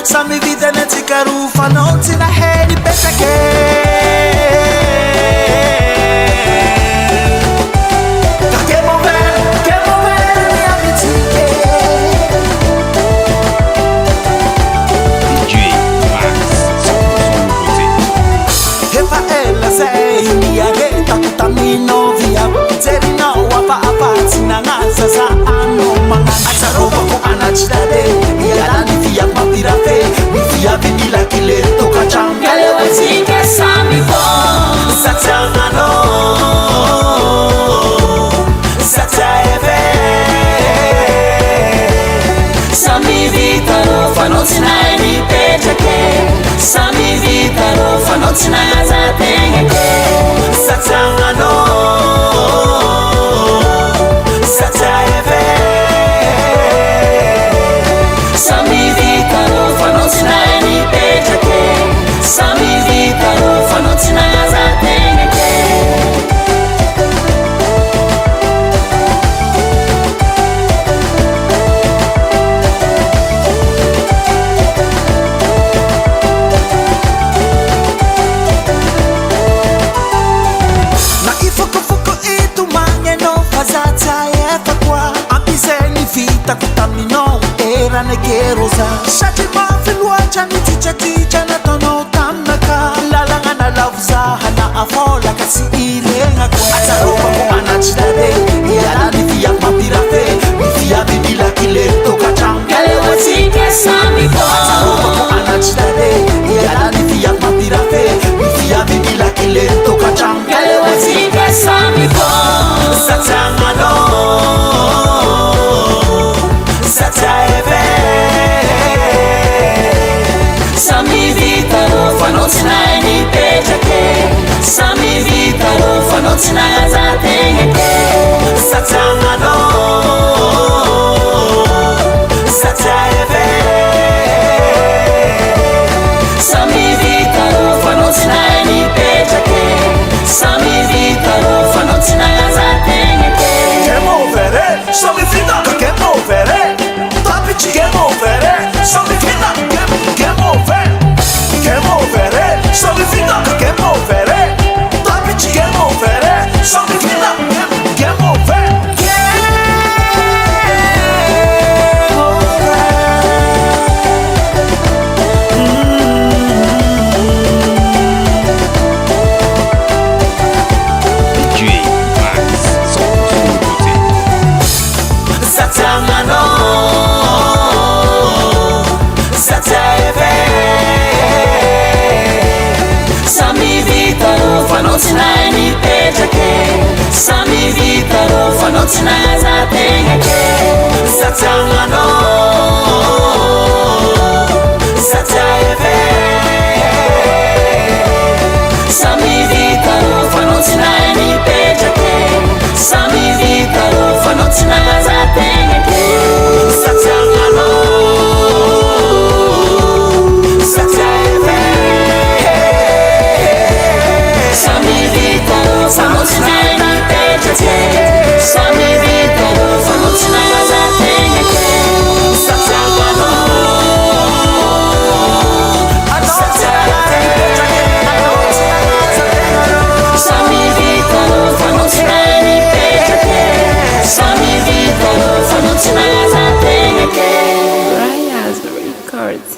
Sami vida na tikarufa noti na heri petake. Sami vita ro fanoti na za tengeke Satangano Satayeve Sami vita ro fanoti na ni pechake Sami vita ro fanoti na za tengeke Kutamino era negeroza shati mafilwa chani ticha na tono tamnaka lalanga na lavuza hana afola kasi ilenga kwa ataropa ko anachidade yala ni via mapirafe ni via bibila kile toka changale wasike sami bo ataropa ko anachidade yala ni via mapirafe ni via bibila kile toka changale wasike sami bo satangano Sami vita ro fanoti na ni pechake Sami vita ro fanoti na za tengeke Satangano Satayeve Sami vita ro fanoti na ni pechake Sami vita ro fanoti na za tengeke Game over it, Sami vita game over it Topic game over it, Sami vita game over Game over it, Sami vita game over it Topic game over it, Sami vita game over Fanoti ni pechake Sami vita ro fanoti na za tengeke Satangano Satayeve Sami vita ro fanoti na ni pechake Sami vita ro fanoti na za tengeke Satangano Satayeve Sami vita ro fanoti na ni pechake Sami vita ro fanoti na za tengeke Satangano Sami vita ro fanoti na ni pechake Sami vita ro fanoti na za tengeke Raya's Records.